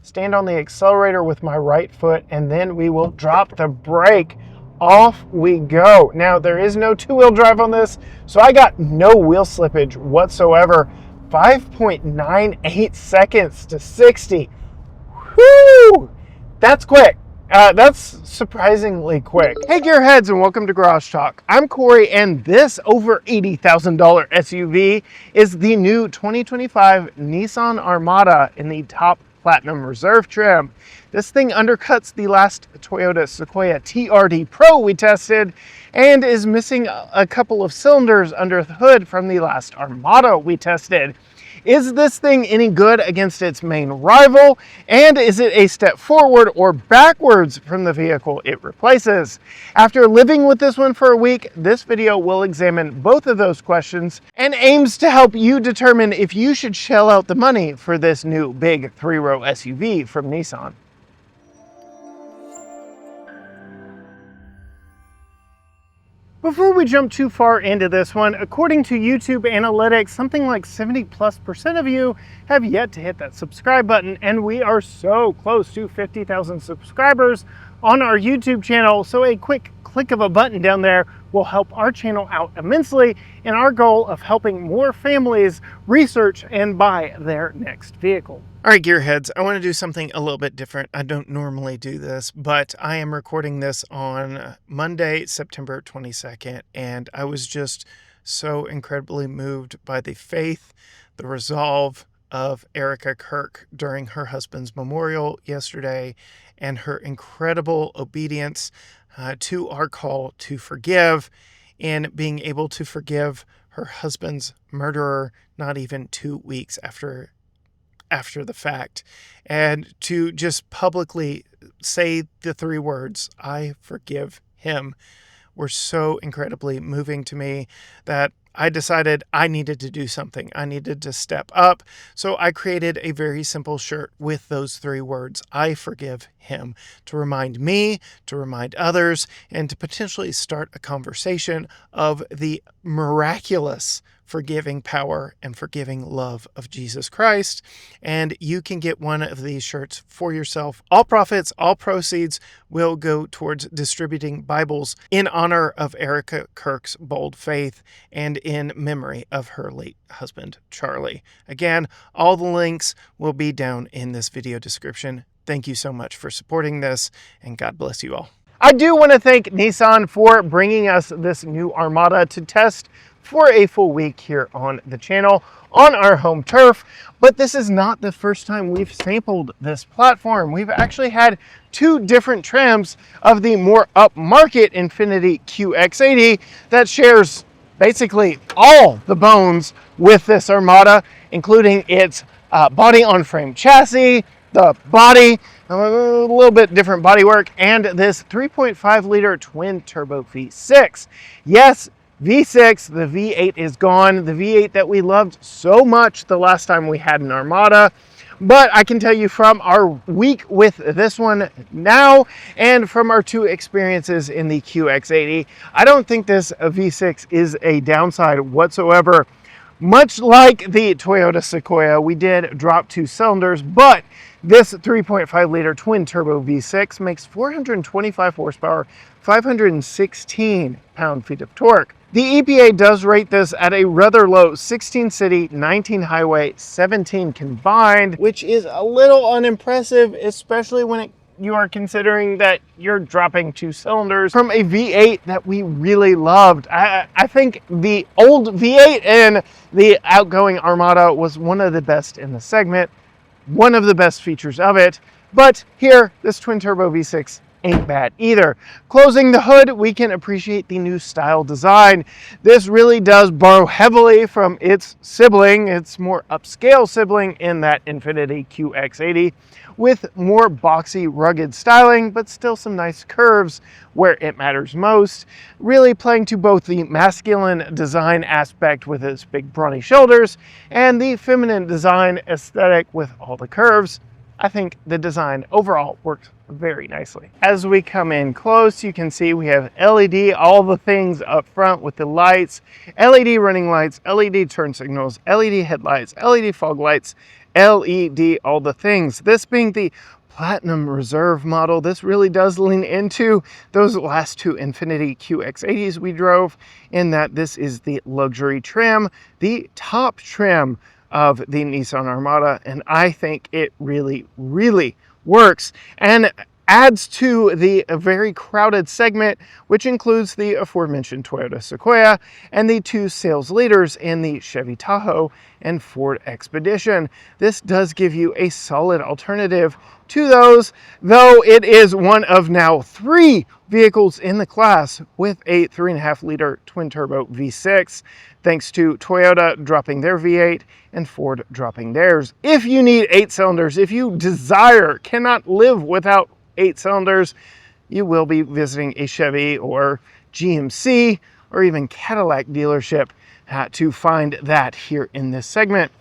stand on the accelerator with my right foot, and then we will drop the brake. Off we go. Now, there is no two-wheel drive on this, so I got no wheel slippage whatsoever. 5.98 seconds to 60. Whoo! That's quick. That's surprisingly quick. Hey gearheads, and welcome to Garage Talk. I'm Corey, and this over $80,000 SUV is the new 2025 Nissan Armada in the top Platinum Reserve trim. This thing undercuts the last Toyota Sequoia TRD Pro we tested and is missing a couple of cylinders under the hood from the last Armada we tested. Is this thing any good against its main rival? And is it a step forward or backwards from the vehicle it replaces? After living with this one for a week, this video will examine both of those questions and aims to help you determine if you should shell out the money for this new big three-row SUV from Nissan. Before we jump too far into this one, according to YouTube analytics, something like 70+% of you have yet to hit that subscribe button, and we are so close to 50,000 subscribers on our YouTube channel, so a quick click of a button down there will help our channel out immensely in our goal of helping more families research and buy their next vehicle. All right, gearheads, I want to do something a little bit different. I don't normally do this, but I am recording this on Monday, September 22nd, and I was just so incredibly moved by the faith, the resolve of Erica Kirk during her husband's memorial yesterday, and her incredible obedience to our call to forgive, and being able to forgive her husband's murderer not even 2 weeks after the fact, and to just publicly say the three words, "I forgive him," were so incredibly moving to me that I decided I needed to do something. I needed to step up. So I created a very simple shirt with those three words, "I forgive him," to remind me, to remind others, and to potentially start a conversation of the miraculous forgiving power and forgiving love of Jesus Christ. And you can get one of these shirts for yourself. All profits, all proceeds will go towards distributing Bibles in honor of Erica Kirk's bold faith and in memory of her late husband, Charlie. Again, all the links will be down in this video description. Thank you so much for supporting this, and God bless you all. I do want to thank Nissan for bringing us this new Armada to test for a full week here on the channel on our home turf, but this is not the first time we've sampled this platform. We've actually had two different trims of the more upmarket Infiniti QX80 that shares basically all the bones with this Armada, including its body on frame chassis, the body, a little bit different bodywork, and this 3.5 liter twin turbo V6. Yes, V6, the V8 is gone, the V8 that we loved so much the last time we had an Armada. But I can tell you from our week with this one now and from our two experiences in the QX80, I don't think this V6 is a downside whatsoever. Much like the Toyota Sequoia, we did drop 2 cylinders, but this 3.5 liter twin turbo V6 makes 425 horsepower, 516 pound-feet of torque. The EPA does rate this at a rather low 16 city, 19 highway, 17 combined, which is a little unimpressive, especially when you are considering that you're dropping 2 cylinders from a V8 that we really loved. I think the old V8 and the outgoing Armada was one of the best in the segment, one of the best features of it, but here, this twin turbo V6 ain't bad either. Closing the hood, we can appreciate the new style design. This really does borrow heavily from its sibling, its more upscale sibling in that Infiniti QX80, with more boxy, rugged styling, but still some nice curves where it matters most, really playing to both the masculine design aspect with its big brawny shoulders and the feminine design aesthetic with all the curves. I think the design overall works very nicely. As we come in close, you can see we have LED, all the things up front with the lights, LED running lights, LED turn signals, LED headlights, LED fog lights, LED, all the things. This being the Platinum Reserve model, this really does lean into those last two Infiniti QX80s we drove, in that this is the luxury trim, the top trim of the Nissan Armada, and I think it really, really works and adds to the very crowded segment, which includes the aforementioned Toyota Sequoia and the two sales leaders in the Chevy Tahoe and Ford Expedition. This does give you a solid alternative to those, though it is one of now 3 vehicles in the class with a 3.5-liter twin-turbo V6, thanks to Toyota dropping their V8 and Ford dropping theirs. If you need 8 cylinders, if you cannot live without 8 cylinders, you will be visiting a Chevy or GMC or even Cadillac dealership to find that here in this segment.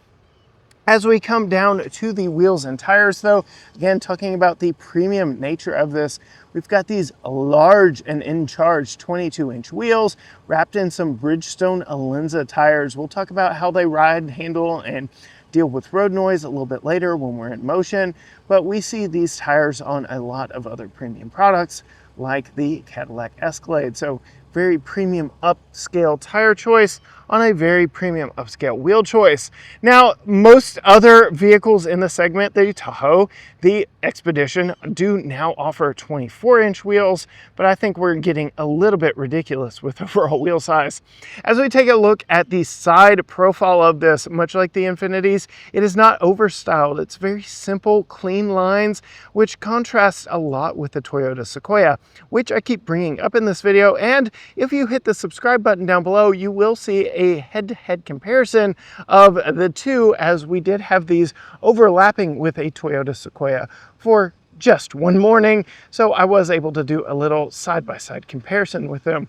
As we come down to the wheels and tires, though, again, talking about the premium nature of this, we've got these large and in-charge 22-inch wheels wrapped in some Bridgestone Alenza tires. We'll talk about how they ride, handle, and deal with road noise a little bit later when we're in motion, but we see these tires on a lot of other premium products like the Cadillac Escalade. So very premium upscale tire choice on a very premium upscale wheel choice. Now, most other vehicles in the segment, the Tahoe, the Expedition, do now offer 24-inch wheels, but I think we're getting a little bit ridiculous with overall wheel size. As we take a look at the side profile of this, much like the Infinitis, it is not overstyled. It's very simple, clean lines, which contrasts a lot with the Toyota Sequoia, which I keep bringing up in this video. And if you hit the subscribe button down below, you will see a head-to-head comparison of the two, as we did have these overlapping with a Toyota Sequoia for just one morning. So I was able to do a little side-by-side comparison with them.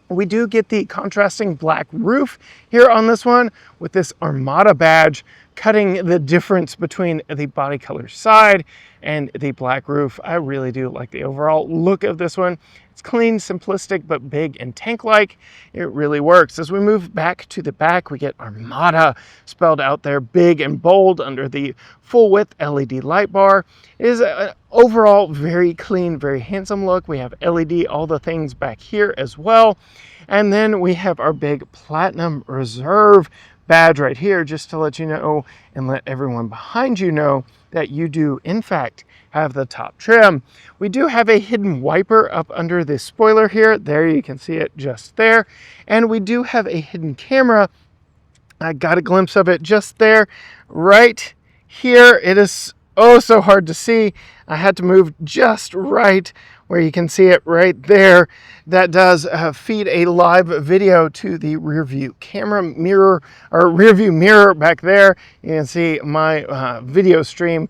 We do get the contrasting black roof here on this one with this Armada badge, cutting the difference between the body color side and the black roof. I really do like the overall look of this one. It's clean, simplistic, but big and tank-like. It really works. As we move back to the back, we get Armada spelled out there big and bold under the full-width LED light bar. It is an overall very clean, very handsome look. We have LED, all the things back here as well. And then we have our big Platinum Reserve badge right here, just to let you know and let everyone behind you know that you do in fact have the top trim. We do have a hidden wiper up under the spoiler here. There, you can see it just there. And we do have a hidden camera. I got a glimpse of it just there, right here. It is oh so hard to see. I had to move just right where you can see it right there. That does feed a live video to the rear view camera mirror, or rear view mirror back there. You can see my video stream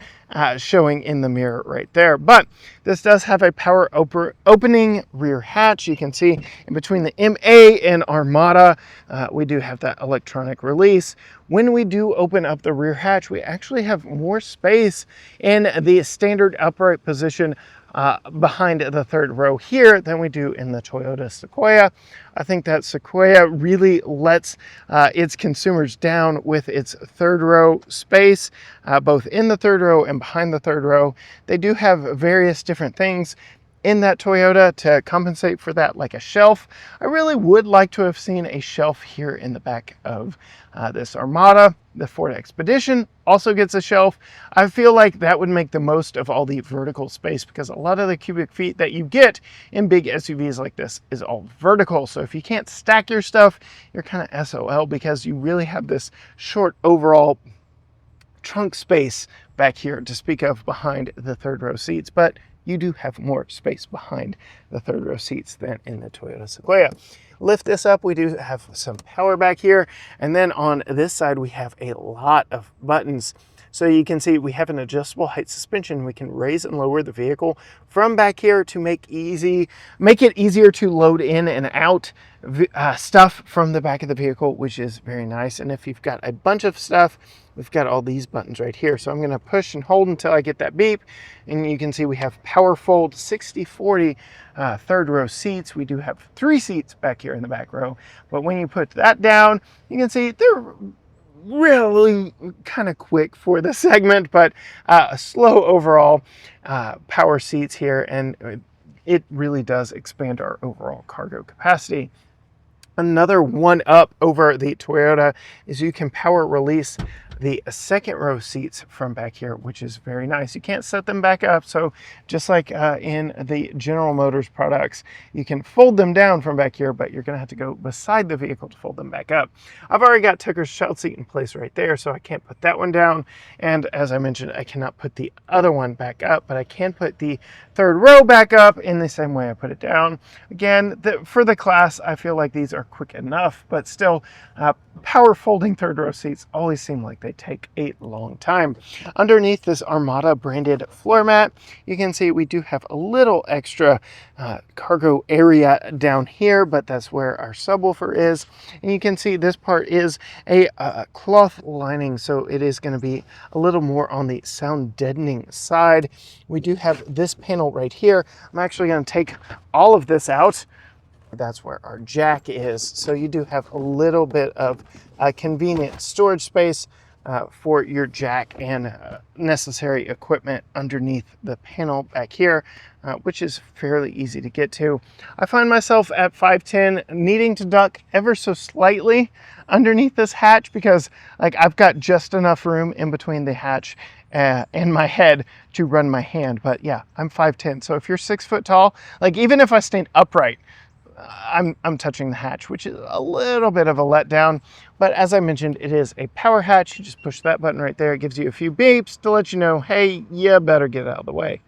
showing in the mirror right there. But this does have a power opening rear hatch. You can see in between the MA and Armada, we do have that electronic release. When we do open up the rear hatch, we actually have more space in the standard upright position behind the third row here than we do in the Toyota Sequoia. I think that Sequoia really lets its consumers down with its third row space, both in the third row and behind the third row. They do have various different things in that Toyota to compensate for that, like a shelf. I really would like to have seen a shelf here in the back of this Armada. The Ford Expedition also gets a shelf. I feel like that would make the most of all the vertical space, because a lot of the cubic feet that you get in big SUVs like this is all vertical. So if you can't stack your stuff, you're kind of SOL, because you really have this short overall trunk space back here to speak of behind the third row seats. But you do have more space behind the third row seats than in the Toyota Sequoia. Lift this up, we do have some power back here. And then on this side, we have a lot of buttons. So you can see we have an adjustable height suspension. We can raise and lower the vehicle from back here to make it easier to load in and out stuff from the back of the vehicle, which is very nice. And if you've got a bunch of stuff, we've got all these buttons right here. So I'm going to push and hold until I get that beep. And you can see we have power fold 60/40 third row seats. We do have 3 seats back here in the back row. But when you put that down, you can see they're really kind of quick for the segment, but slow overall. Power seats here, and it really does expand our overall cargo capacity. Another one up over the Toyota is you can power release the second row seats from back here, which is very nice. You can't set them back up, so just like in the General Motors products, you can fold them down from back here, but you're going to have to go beside the vehicle to fold them back up. I've already got Tucker's child seat in place right there, so I can't put that one down. And as I mentioned, I cannot put the other one back up, but I can put the third row back up in the same way I put it down. Again, for the class, I feel like these are quick enough, but still, power folding third row seats always seem like they take a long time. Underneath this Armada branded floor mat, you can see we do have a little extra cargo area down here, but that's where our subwoofer is. And you can see this part is a cloth lining, so it is going to be a little more on the sound deadening side. We do have this panel right here. I'm actually going to take all of this out. That's where our jack is. So you do have a little bit of convenient storage space for your jack and necessary equipment underneath the panel back here, which is fairly easy to get to. I find myself at 5'10", needing to duck ever so slightly underneath this hatch because like I've got just enough room in between the hatch and my head to run my hand. But yeah, I'm 5'10", so if you're 6 foot tall, like even if I stand upright, I'm touching the hatch, which is a little bit of a letdown. But as I mentioned, it is a power hatch. You just push that button right there. It gives you a few beeps to let you know, hey, you better get out of the way.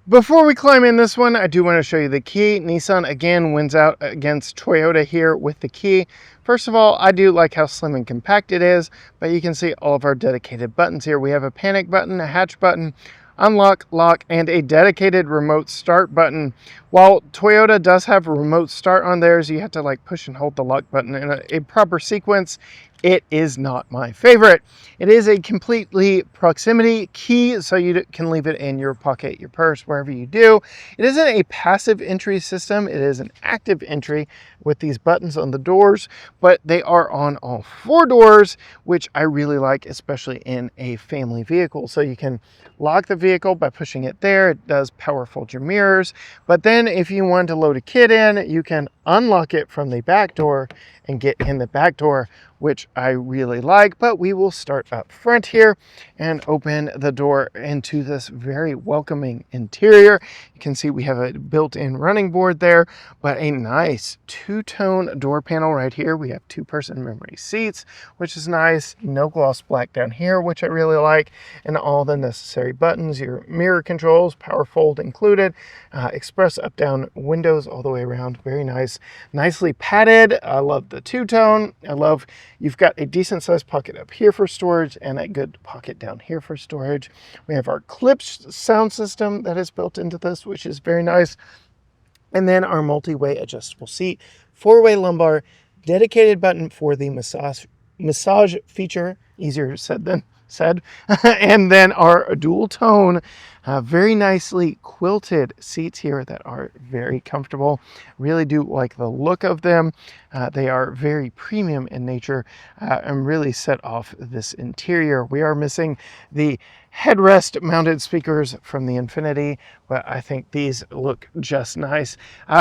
Before we climb in this one, I do want to show you the key. Nissan again wins out against Toyota here with the key. First of all, I do like how slim and compact it is, but you can see all of our dedicated buttons here. We have a panic button, a hatch button, unlock, lock, and a dedicated remote start button. While Toyota does have a remote start on theirs, you have to like push and hold the lock button in a proper sequence. It is not my favorite. It is a completely proximity key, so you can leave it in your pocket, your purse, wherever you do. It isn't a passive entry system. It is an active entry with these buttons on the doors, but they are on all 4 doors, which I really like, especially in a family vehicle. So you can lock the vehicle by pushing it there. It does power fold your mirrors, but then if you want to load a kid in, you can unlock it from the back door and get in the back door, which I really like. But we will start up front here and open the door into this very welcoming interior. You can see we have a built-in running board there, but a nice 2-tone door panel right here. We have 2-person memory seats, which is nice. No gloss black down here, which I really like, and all the necessary buttons, your mirror controls, power fold included, express up-down windows all the way around. Very nice, nicely padded. I love the 2-tone. I love you've got a decent sized pocket up here for storage and a good pocket down here for storage. We have our Klipsch sound system that is built into this, which is very nice. And then our multi-way adjustable seat, 4-way lumbar, dedicated button for the massage feature, easier said than said. And then our dual tone, very nicely quilted seats here that are very comfortable. Really do like the look of them. They are very premium in nature and really set off this interior. We are missing the headrest mounted speakers from the Infiniti, but I think these look just nice,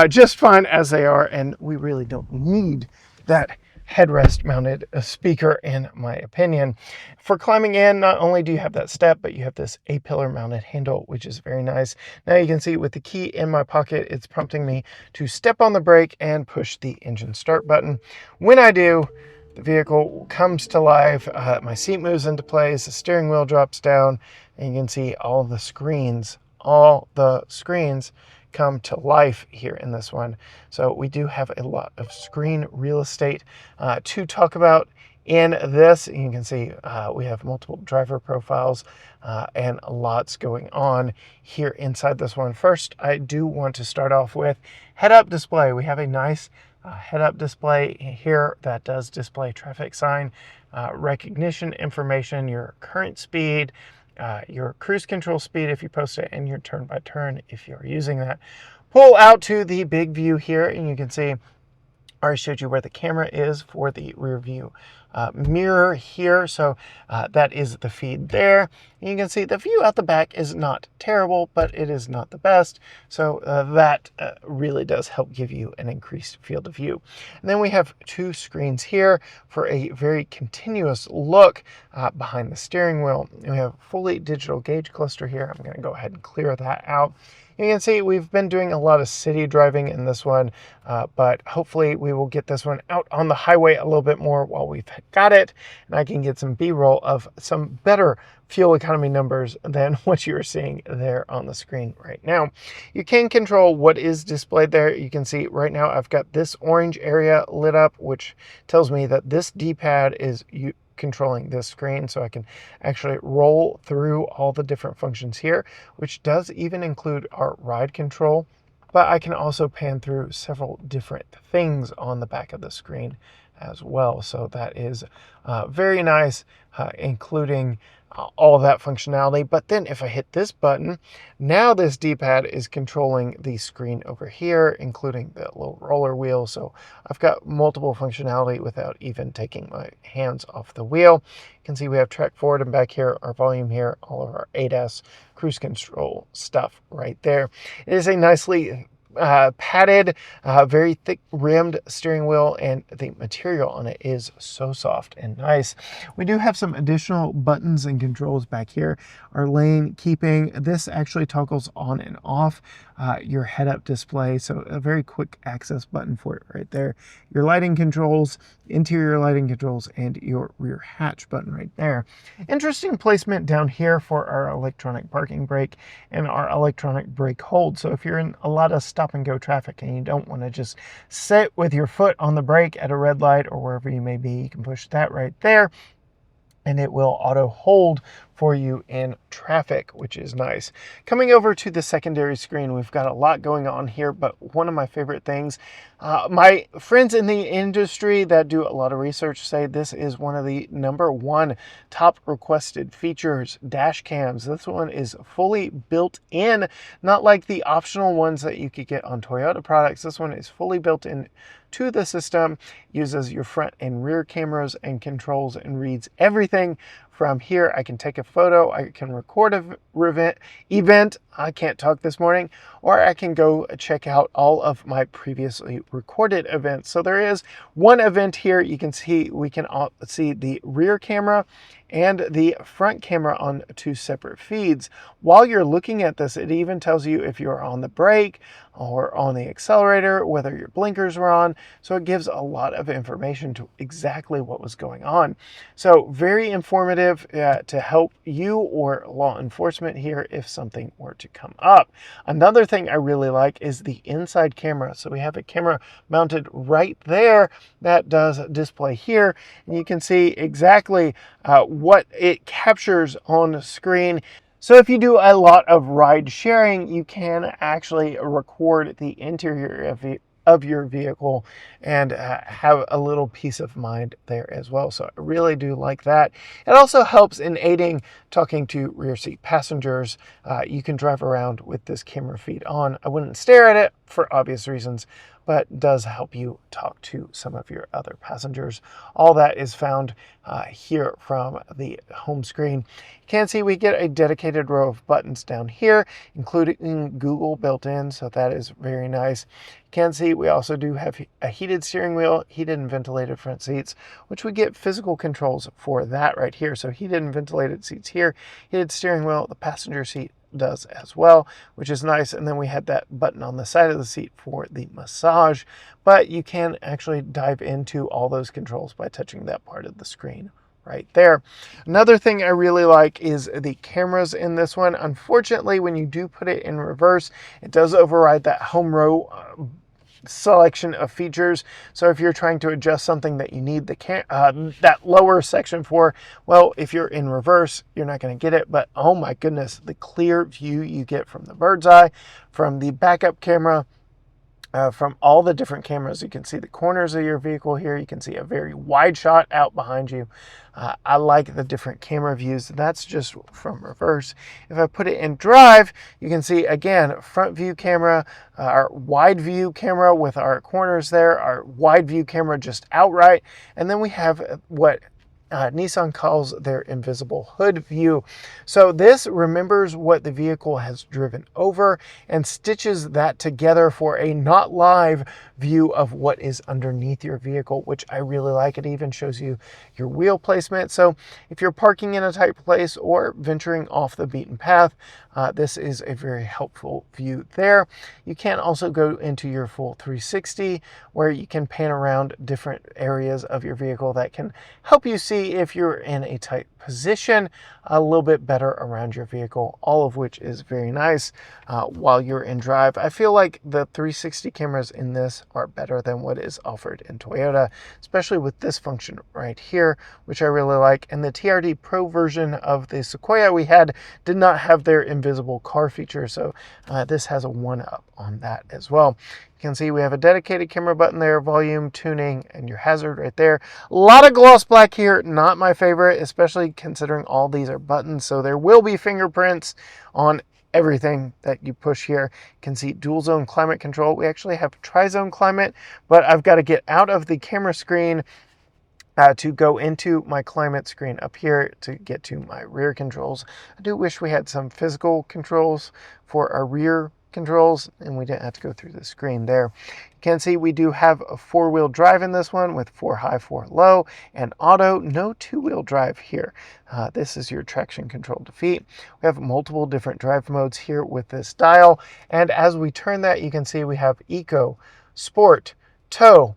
just fine as they are, and we really don't need that headrest mounted speaker in my opinion. For climbing in, not only do you have that step, but you have this A-pillar mounted handle, which is very nice. Now you can see with the key in my pocket, it's prompting me to step on the brake and push the engine start button. When I do, the vehicle comes to life. My seat moves into place, the steering wheel drops down, and you can see all the screens come to life here in this one. So we do have a lot of screen real estate to talk about in this. You can see we have multiple driver profiles and lots going on here inside this one. First, I do want to start off with head-up display. We have a nice head-up display here that does display traffic sign recognition information, your current speed, your cruise control speed if you post it, and your turn by turn if you're using that. Pull out to the big view here, and you can see I already showed you where the camera is for the rear view mirror here, so that is the feed there. And you can see the view out the back is not terrible, but it is not the best, so that really does help give you an increased field of view. And then we have two screens here for a very continuous look behind the steering wheel. We have fully digital gauge cluster here. I'm going to go ahead and clear that out. You can see we've been doing a lot of city driving in this one, but hopefully we will get this one out on the highway a little bit more while we've got it, and I can get some B-roll of some better fuel economy numbers than what you are seeing there on the screen right now. You can control what is displayed there. You can see right now I've got this orange area lit up, which tells me that this D-pad is controlling this screen, so I can actually roll through all the different functions here, which does even include our ride control, but I can also pan through several different things on the back of the screen as well. So that is very nice, including all of that functionality. But then if I hit this button, now this D-pad is controlling the screen over here, including the little roller wheel. So I've got multiple functionality without even taking my hands off the wheel. You can see we have track forward and back here, our volume here, all of our ADAS cruise control stuff right there. It is a nicely padded, very thick rimmed steering wheel, and the material on it is so soft and nice. We do have some additional buttons and controls back here. Our lane keeping, this actually toggles on and off your head-up display, so a very quick access button for it right there. Your lighting controls, interior lighting controls, and your rear hatch button right there. Interesting placement down here for our electronic parking brake and our electronic brake hold. So if you're in a lot of stop and go traffic and you don't want to just sit with your foot on the brake at a red light or wherever you may be, you can push that right there and it will auto hold for you in traffic, which is nice. Coming over to the secondary screen, we've got a lot going on here, but one of my favorite things, my friends in the industry that do a lot of research say this is one of the #1 top requested features, dash cams. This one is fully built in, not like the optional ones that you could get on Toyota products. This one is fully built in to the system, uses your front and rear cameras and controls and reads everything from here. I can take a photo, I can record an event, I can't talk this morning, or I can go check out all of my previously recorded events. So there is one event here. You can see, we can see the rear camera and the front camera on two separate feeds. While you're looking at this, it even tells you if you're on the brake or on the accelerator, whether your blinkers were on. So it gives a lot of information to exactly what was going on. So very informative to help you or law enforcement here if something were to come up. Another thing I really like is the inside camera. So we have a camera mounted right there that does display here, and you can see exactly what it captures on the screen. So if you do a lot of ride sharing, you can actually record the interior of your vehicle and have a little peace of mind there as well. So I really do like that. It also helps in aiding talking to rear seat passengers. You can drive around with this camera feed on. I wouldn't stare at it for obvious reasons, but does help you talk to some of your other passengers. All that is found here from the home screen. You can see we get a dedicated row of buttons down here, including Google built in, so that is very nice. You can see we also do have a heated steering wheel, heated and ventilated front seats, which we get physical controls for that right here. So heated and ventilated seats here, heated steering wheel, the passenger seat does as well, which is nice. And then we had that button on the side of the seat for the massage, but you can actually dive into all those controls by touching that part of the screen right there. Another thing I really like is the cameras in this one. Unfortunately, when you do put it in reverse, it does override that home row selection of features. So if you're trying to adjust something that you need that lower section for, well, if you're in reverse, you're not going to get it. But oh my goodness, the clear view you get from the bird's eye, from the backup camera, from all the different cameras. You can see the corners of your vehicle here. You can see a very wide shot out behind you. I like the different camera views. That's just from reverse. If I put it in drive, you can see again, front view camera, our wide view camera with our corners there, our wide view camera just outright. And then we have what Nissan calls their invisible hood view. So this remembers what the vehicle has driven over and stitches that together for a not live view of what is underneath your vehicle, which I really like. It even shows you your wheel placement. So if you're parking in a tight place or venturing off the beaten path, this is a very helpful view there. You can also go into your full 360 where you can pan around different areas of your vehicle that can help you see if you're in a tight position a little bit better around your vehicle, all of which is very nice while you're in drive. I feel like the 360 cameras in this are better than what is offered in Toyota, especially with this function right here, which I really like. And the TRD Pro version of the Sequoia we had did not have their invisible car feature, so this has a 1-up on that as well. You can see we have a dedicated camera button there, volume, tuning, and your hazard right there. A lot of gloss black here, not my favorite, especially considering all these are buttons, so there will be fingerprints on everything that you push here. You can see dual zone climate control. We actually have tri-zone climate, but I've got to get out of the camera screen to go into my climate screen up here to get to my rear controls. I do wish we had some physical controls for our rear controls and we didn't have to go through the screen there. You can see we do have a 4-wheel drive in this one with 4 high, 4 low, and auto. No 2-wheel drive here. This is your traction control defeat. We have multiple different drive modes here with this dial, and as we turn that, you can see we have eco, sport, tow,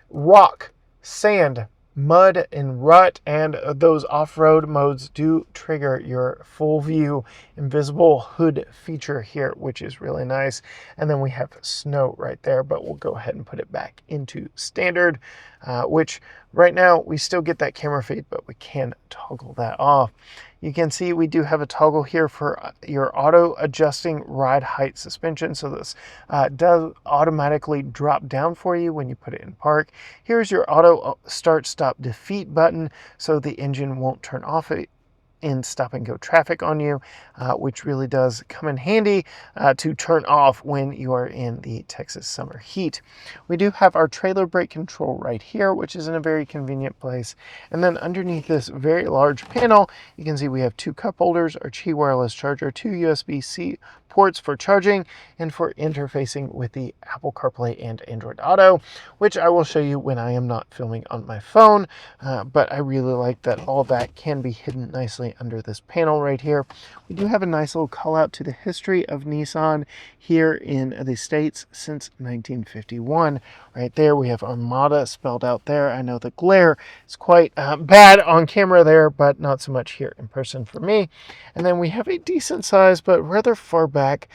rock, sand, mud, and rut, and those off-road modes do trigger your full view invisible hood feature here, which is really nice. And then we have snow right there, but we'll go ahead and put it back into standard, which right now we still get that camera feed, but we can toggle that off. You can see we do have a toggle here for your auto adjusting ride height suspension. So this does automatically drop down for you when you put it in park. Here's your auto start stop defeat button, so the engine won't turn off in stop and go traffic on you, which really does come in handy to turn off when you are in the Texas summer heat. We do have our trailer brake control right here, which is in a very convenient place. And then underneath this very large panel, you can see we have 2 cup holders, our Qi wireless charger, 2 USB-C ports for charging and for interfacing with the Apple CarPlay and Android Auto, which I will show you when I am not filming on my phone, but I really like that all that can be hidden nicely under this panel right here. We do have a nice little call out to the history of Nissan here in the States since 1951. Right there we have Armada spelled out there. I know the glare is quite bad on camera there, but not so much here in person for me. And then we have a decent size but rather far back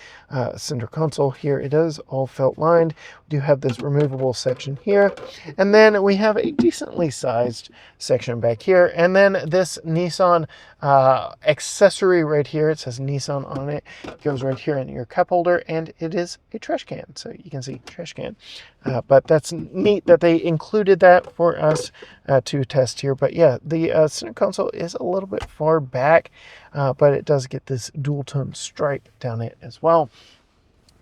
center console here. It is all felt lined. We do have this removable section here, and then we have a decently sized section back here, and then this Nissan accessory right here. It says Nissan on it. It goes right here in your cup holder, and it is a trash can, so you can see trash can. But that's neat that they included that for us to test here. But yeah, the center console is a little bit far back, but it does get this dual tone stripe down it as well.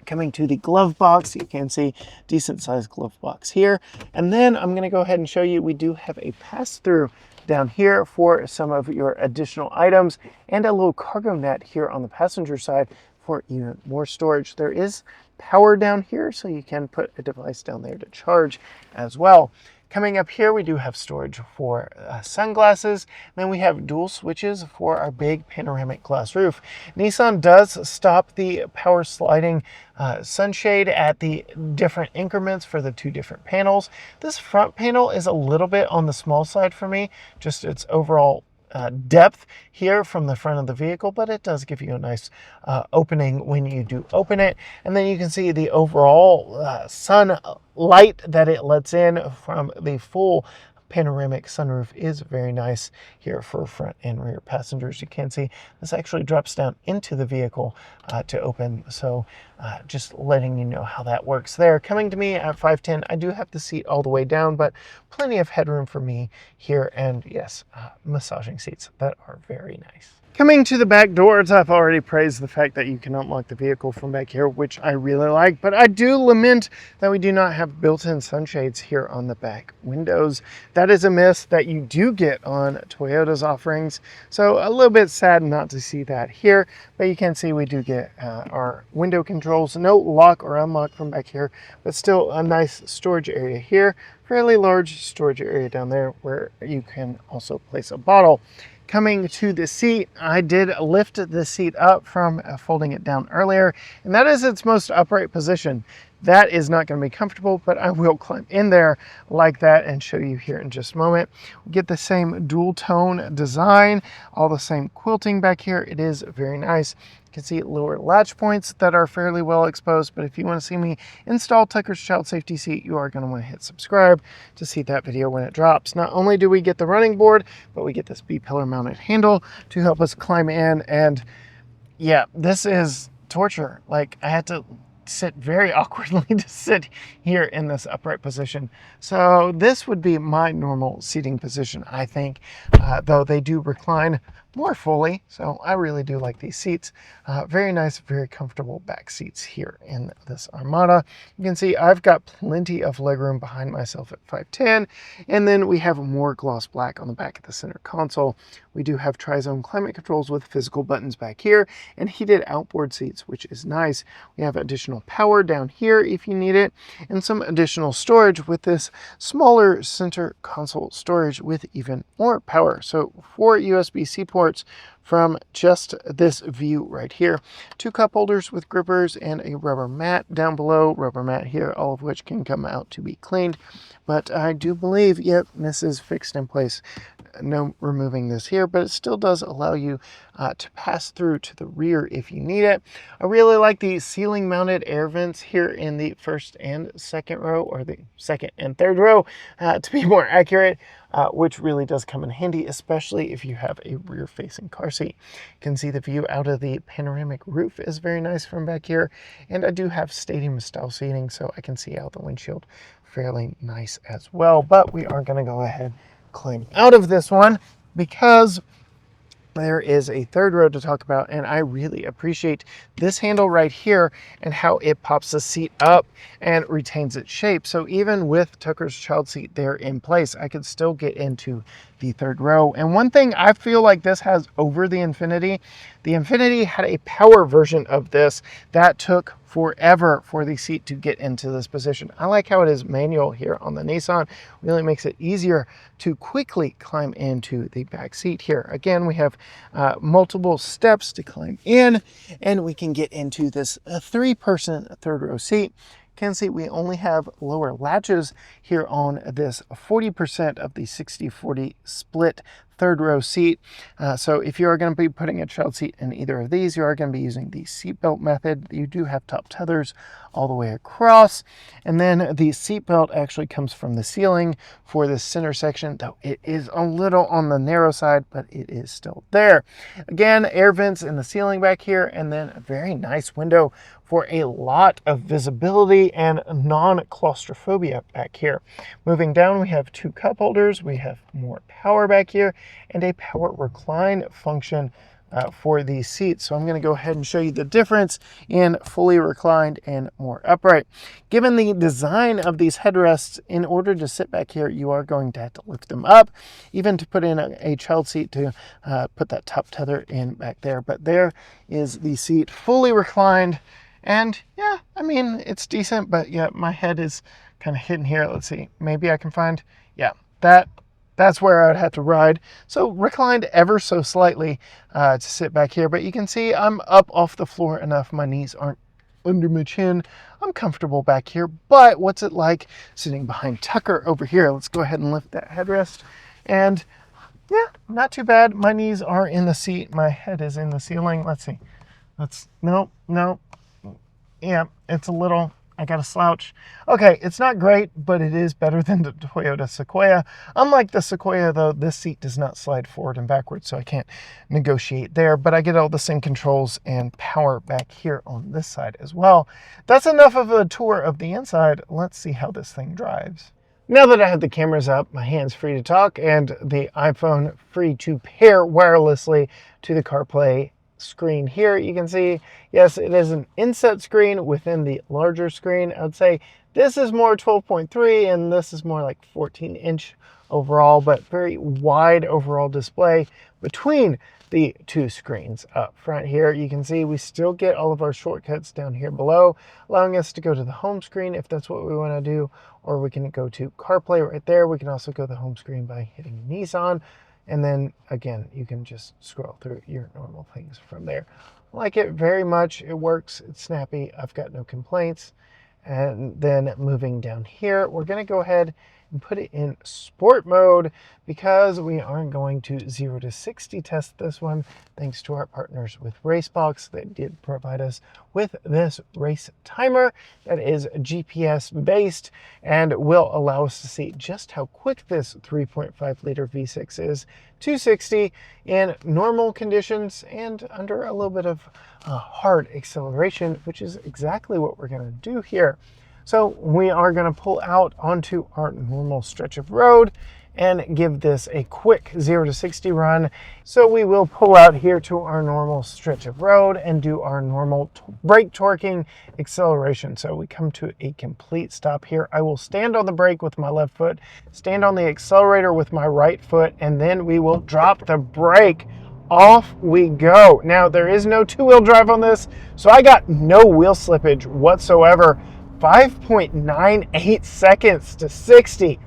Coming to the glove box, you can see decent sized glove box here. And then I'm going to go ahead and show you, we do have a pass-through down here for some of your additional items and a little cargo net here on the passenger side for even more storage. There is power down here, so you can put a device down there to charge as well. Coming up here, we do have storage for sunglasses. Then we have dual switches for our big panoramic glass roof. Nissan does stop the power sliding sunshade at the different increments for the 2 different panels. This front panel is a little bit on the small side for me, just its overall depth here from the front of the vehicle, but it does give you a nice opening when you do open it. And then you can see the overall sun light that it lets in from the full panoramic sunroof is very nice here for front and rear passengers. You can see this actually drops down into the vehicle to open. So just letting you know how that works there. Coming to me at 5'10", I do have the seat all the way down, but plenty of headroom for me here. And yes, massaging seats that are very nice. Coming to the back doors, I've already praised the fact that you can unlock the vehicle from back here, which I really like, but I do lament that we do not have built-in sunshades here on the back windows. That is a miss that you do get on Toyota's offerings, so a little bit sad not to see that here, but you can see we do get our window controls. No lock or unlock from back here, but still a nice storage area here. Fairly large storage area down there where you can also place a bottle. Coming to the seat, I did lift the seat up from folding it down earlier, and that is its most upright position. That is not going to be comfortable, but I will climb in there like that and show you here in just a moment. We get the same dual tone design, all the same quilting back here. It is very nice. You can see lower latch points that are fairly well exposed, but if you want to see me install Tucker's child safety seat, you are going to want to hit subscribe to see that video when it drops. Not only do we get the running board, but we get this B-pillar mounted handle to help us climb in, and yeah, this is torture. Like, I had to sit very awkwardly to sit here in this upright position. So this would be my normal seating position, I think, though they do recline more fully. So I really do like these seats. Very nice, very comfortable back seats here in this Armada. You can see I've got plenty of legroom behind myself at 5'10", and then we have more gloss black on the back of the center console. We do have tri-zone climate controls with physical buttons back here and heated outboard seats, which is nice. We have additional power down here if you need it, and some additional storage with this smaller center console storage with even more power. So 4 USB-C ports from just this view right here. 2 cup holders with grippers and a rubber mat down below, rubber mat here, all of which can come out to be cleaned. But I do believe, yep, this is fixed in place. No removing this here, but it still does allow you to pass through to the rear if you need it. I really like the ceiling mounted air vents here in the first and second row, or the second and third row to be more accurate, which really does come in handy, especially if you have a rear facing car seat. You can see the view out of the panoramic roof is very nice from back here, and I do have stadium style seating, so I can see out the windshield fairly nice as well. But we are going to go ahead climb out of this one because there is a third row to talk about, and I really appreciate this handle right here and how it pops the seat up and retains its shape. So even with Tucker's child seat there in place, I could still get into the third row. And one thing I feel like this has over the Infiniti had a power version of this that took forever for the seat to get into this position. I like how it is manual here on the Nissan. Really makes it easier to quickly climb into the back seat here. Again, we have multiple steps to climb in, and we can get into this 3-person third row seat. Can see we only have lower latches here on this 40% of the 60-40 split third row seat. So if you are going to be putting a child seat in either of these, you are going to be using the seat belt method. You do have top tethers all the way across, and then the seat belt actually comes from the ceiling for the center section, though it is a little on the narrow side, but it is still there. Again, air vents in the ceiling back here, and then a very nice window for a lot of visibility and non-claustrophobia back here. Moving down, we have 2 cup holders, we have more power back here, and a power recline function for these seats. So I'm going to go ahead and show you the difference in fully reclined and more upright. Given the design of these headrests, in order to sit back here, you are going to have to lift them up, even to put in a child seat to put that top tether in back there. But there is the seat fully reclined. And yeah, I mean, it's decent, but yeah, my head is kind of hidden here. Let's see, maybe I can find, yeah, that's where I would have to ride. So reclined ever so slightly to sit back here, but you can see I'm up off the floor enough. My knees aren't under my chin. I'm comfortable back here, but what's it like sitting behind Tucker over here? Let's go ahead and lift that headrest. And yeah, not too bad. My knees are in the seat. My head is in the ceiling. Let's see. No. Yeah, it's a little I got a slouch. Okay, it's not great, but it is better than the Toyota Sequoia. Unlike the Sequoia, though, this seat does not slide forward and backwards, so I can't negotiate there, but I get all the same controls and power back here on this side as well. That's enough of a tour of the inside. Let's see how this thing drives. Now that I have the cameras up, my hand's free to talk, and the iPhone free to pair wirelessly to the CarPlay screen here. You can see, yes, it is an inset screen within the larger screen. I would say this is more 12.3 and this is more like 14-inch overall, but very wide overall display between the two screens. Up front here, you can see we still get all of our shortcuts down here below, allowing us to go to the home screen if that's what we want to do, or we can go to CarPlay right there. We can also go to the home screen by hitting Nissan. And then again, you can just scroll through your normal things from there. I like it very much. It works. It's snappy. I've got no complaints. And then moving down here, we're going to go ahead and put it in sport mode because we aren't going to 0 to 60 test this one, thanks to our partners with RaceBox that did provide us with this race timer that is GPS based and will allow us to see just how quick this 3.5 liter V6 is to 60 in normal conditions and under a little bit of hard acceleration, which is exactly what we're going to do here. So we are going to pull out onto our normal stretch of road and give this a quick 0 to 60 run. So we will pull out here to our normal stretch of road and do our normal brake torquing acceleration. So we come to a complete stop here. I will stand on the brake with my left foot, stand on the accelerator with my right foot, and then we will drop the brake. Off we go. Now there is no two-wheel drive on this, so I got no wheel slippage whatsoever. 5.98 seconds to 60.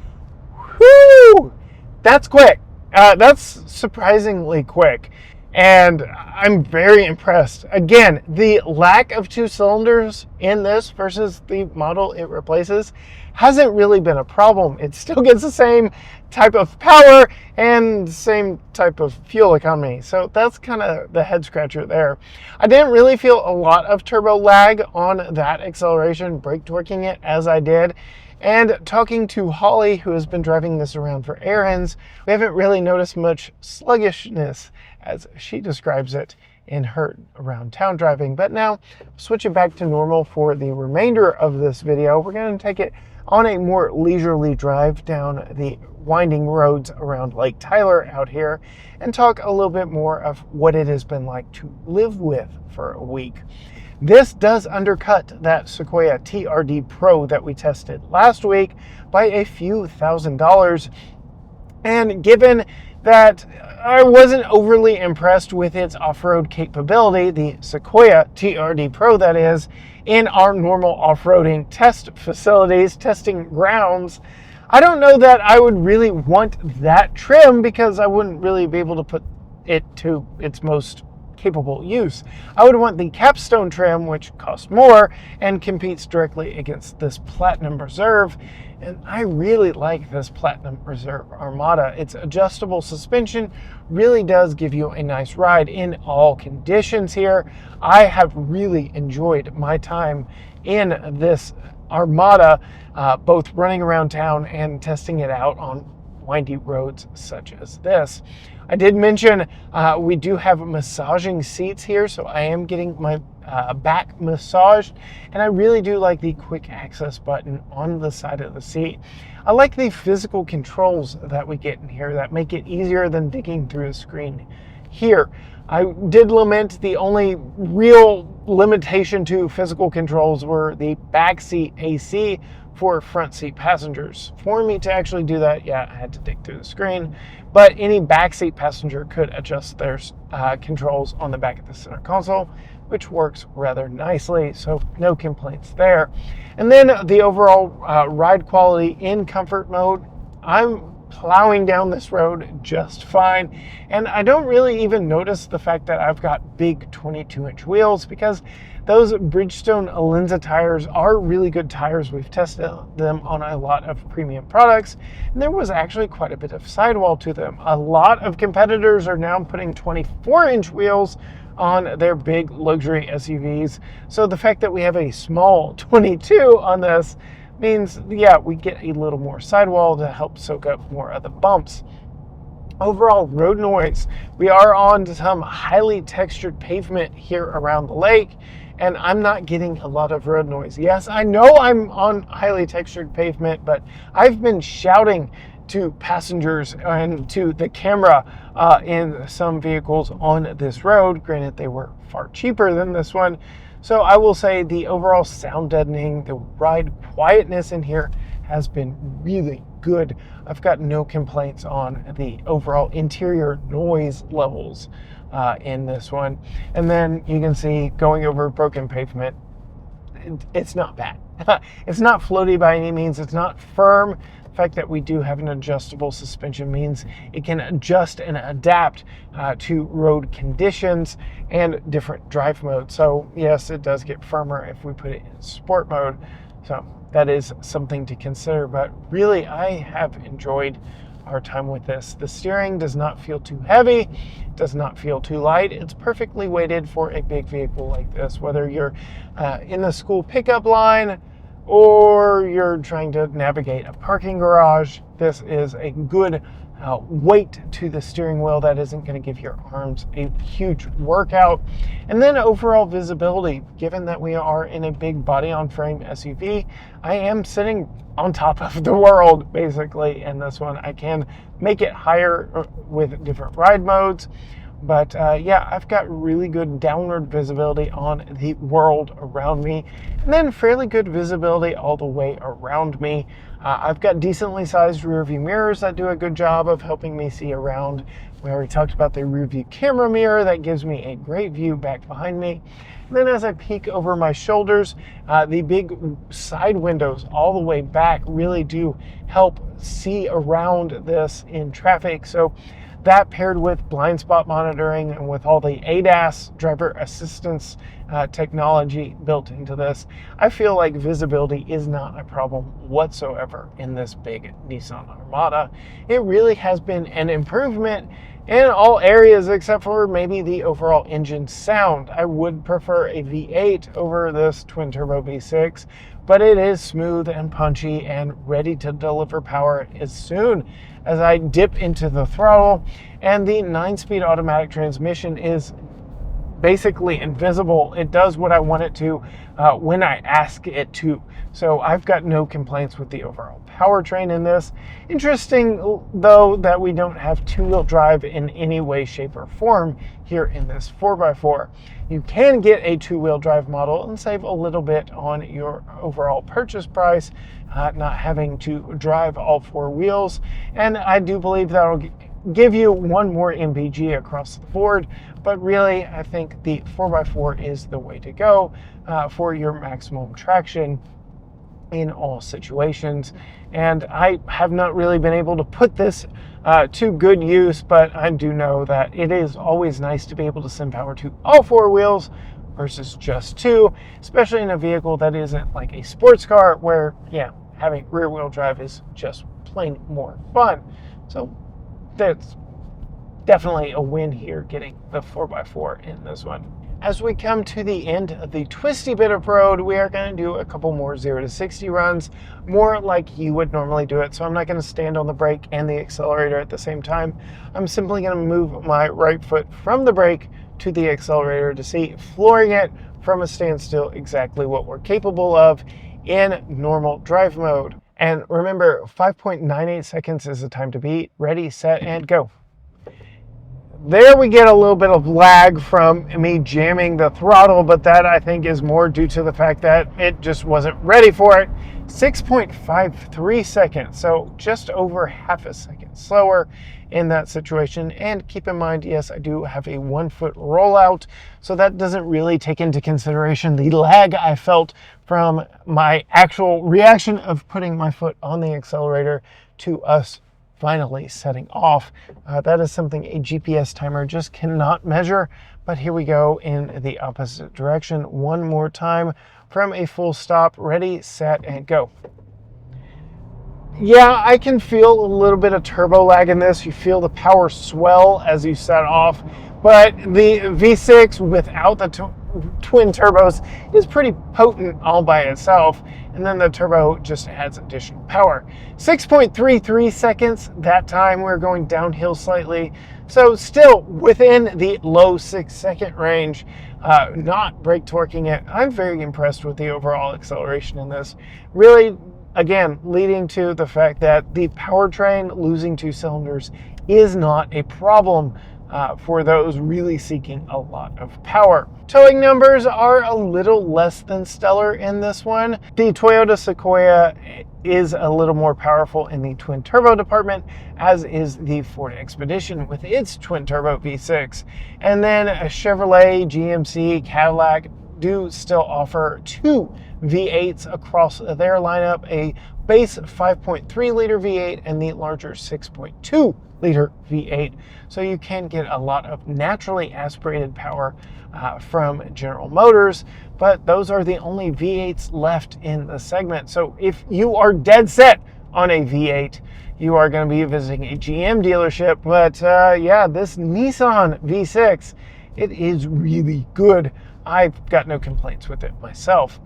Whoo! That's quick. That's surprisingly quick. And I'm very impressed. Again, the lack of two cylinders in this versus the model it replaces hasn't really been a problem. It still gets the same type of power and same type of fuel economy. So that's kind of the head scratcher there. I didn't really feel a lot of turbo lag on that acceleration, brake torquing it as I did. And talking to Holly, who has been driving this around for errands, we haven't really noticed much sluggishness, as she describes it in her around town driving. But now, switching back to normal for the remainder of this video, we're going to take it on a more leisurely drive down the winding roads around Lake Tyler out here and talk a little bit more of what it has been like to live with for a week. This does undercut that Sequoia TRD Pro that we tested last week by a few $1,000s. And given that I wasn't overly impressed with its off-road capability, the Sequoia TRD Pro that is, in our normal off-roading test facilities, testing grounds, I don't know that I would really want that trim because I wouldn't really be able to put it to its most capable use. I would want the capstone trim, which costs more and competes directly against this Platinum Reserve. And I really like this Platinum Reserve Armada. Its adjustable suspension really does give you a nice ride in all conditions here. I have really enjoyed my time in this Armada, both running around town and testing it out on windy roads such as this. I did mention we do have massaging seats here, so I am getting my back massaged, and I really do like the quick access button on the side of the seat. I like the physical controls that we get in here that make it easier than digging through the screen here. I did lament the only real limitation to physical controls were the backseat AC for front seat passengers. For me to actually do that, yeah, I had to dig through the screen, but any backseat passenger could adjust their controls on the back of the center console, which works rather nicely, so no complaints there. And then the overall ride quality in comfort mode, I'm plowing down this road just fine, and I don't really even notice the fact that I've got big 22-inch wheels because those Bridgestone Alenza tires are really good tires. We've tested them on a lot of premium products, and there was actually quite a bit of sidewall to them. A lot of competitors are now putting 24-inch wheels on their big luxury SUVs. So the fact that we have a small 22 on this means, yeah, we get a little more sidewall to help soak up more of the bumps. Overall road noise, we are on some highly textured pavement here around the lake, and I'm not getting a lot of road noise. Yes, I know I'm on highly textured pavement, but I've been shouting to passengers and to the camera in some vehicles on this road. Granted, they were far cheaper than this one. So I will say the overall sound deadening, the ride quietness in here has been really good. I've got no complaints on the overall interior noise levels in this one. And then you can see going over broken pavement, it's not bad. It's not floaty by any means. It's not firm. The fact that we do have an adjustable suspension means it can adjust and adapt to road conditions and different drive modes. So yes, it does get firmer if we put it in sport mode. So that is something to consider, but really I have enjoyed our time with this. The steering does not feel too heavy, does not feel too light. It's perfectly weighted for a big vehicle like this, whether you're in the school pickup line or you're trying to navigate a parking garage. This is a good weight to the steering wheel that isn't going to give your arms a huge workout. And then overall visibility, given that we are in a big body on frame SUV, I am sitting on top of the world basically in this one. I can make it higher with different ride modes, but yeah, I've got really good downward visibility on the world around me, and then fairly good visibility all the way around me. I've got decently sized rear view mirrors that do a good job of helping me see around. We already talked about the rear view camera mirror that gives me a great view back behind me. And then as I peek over my shoulders, the big side windows all the way back really do help see around this in traffic. So that paired with blind spot monitoring and with all the ADAS driver assistance technology built into this, I feel like visibility is not a problem whatsoever in this big Nissan Armada. It really has been an improvement in all areas except for maybe the overall engine sound. I would prefer a V8 over this twin turbo V6, but it is smooth and punchy and ready to deliver power as soon as I dip into the throttle. And the 9-speed automatic transmission is basically invisible. It does what I want it to when I ask it to. So I've got no complaints with the overall powertrain in this. Interesting though that we don't have two-wheel drive in any way, shape, or form here in this 4x4. You can get a two-wheel drive model and save a little bit on your overall purchase price, not having to drive all four wheels. And I do believe that'll give you one more MPG across the board, but really I think the 4x4 is the way to go for your maximum traction in all situations. And I have not really been able to put this to good use, but I do know that it is always nice to be able to send power to all four wheels versus just two, especially in a vehicle that isn't like a sports car where, yeah, having rear wheel drive is just plain more fun. So that's definitely a win here, getting the 4x4 in this one. As we come to the end of the twisty bit of road, we are going to do a couple more 0 to 60 runs, more like you would normally do it. So I'm not going to stand on the brake and the accelerator at the same time. I'm simply going to move my right foot from the brake to the accelerator to see, flooring it from a standstill, exactly what we're capable of in normal drive mode. And remember, 5.98 seconds is the time to beat. Ready, set, and go. There we get a little bit of lag from me jamming the throttle, but that I think is more due to the fact that it just wasn't ready for it. 6.53 seconds, so just over half a second slower in that situation. And keep in mind, yes, I do have a 1 foot rollout, so that doesn't really take into consideration the lag I felt from my actual reaction of putting my foot on the accelerator to us finally setting off. That is something a GPS timer just cannot measure. But here we go in the opposite direction one more time from a full stop. Ready, set, and go. Yeah, I can feel a little bit of turbo lag in this. You feel the power swell as you set off, but the V6 without the twin turbos is pretty potent all by itself, and then the turbo just adds additional power. 6.33 seconds, that time we're going downhill slightly, so still within the low 6-second range, not brake torquing it. I'm very impressed with the overall acceleration in this. Really, again, leading to the fact that the powertrain losing 2 cylinders is not a problem for those really seeking a lot of power. Towing numbers are a little less than stellar in this one. The Toyota Sequoia is a little more powerful in the twin turbo department, as is the Ford Expedition with its twin turbo V6. And then a Chevrolet, GMC, Cadillac do still offer 2 V8s across their lineup, a base 5.3 liter V8 and the larger 6.2 liter V8. So you can get a lot of naturally aspirated power from General Motors, but those are the only V8s left in the segment. So if you are dead set on a V8, you are going to be visiting a GM dealership. But yeah, this Nissan V6, it is really good. I've got no complaints with it myself.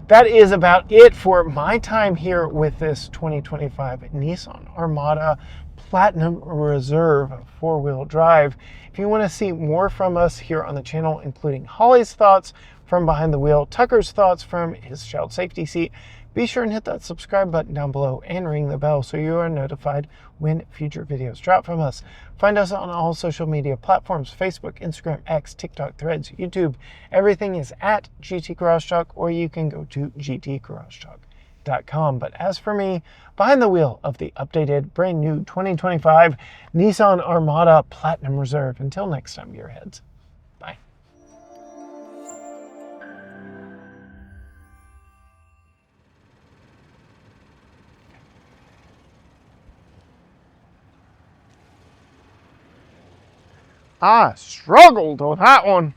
That is about it for my time here with this 2025 Nissan Armada Platinum Reserve 4-wheel drive. If you want to see more from us here on the channel, including Holly's thoughts from behind the wheel, Tucker's thoughts from his child safety seat, be sure and hit that subscribe button down below and ring the bell so you are notified when future videos drop from us. Find us on all social media platforms: Facebook, Instagram, X, TikTok, Threads, YouTube. Everything is at GT Garage Talk, or you can go to gtgaragetalk.com. But as for me, behind the wheel of the updated, brand new 2025 Nissan Armada Platinum Reserve. Until next time, gearheads. Bye. I struggled with that one.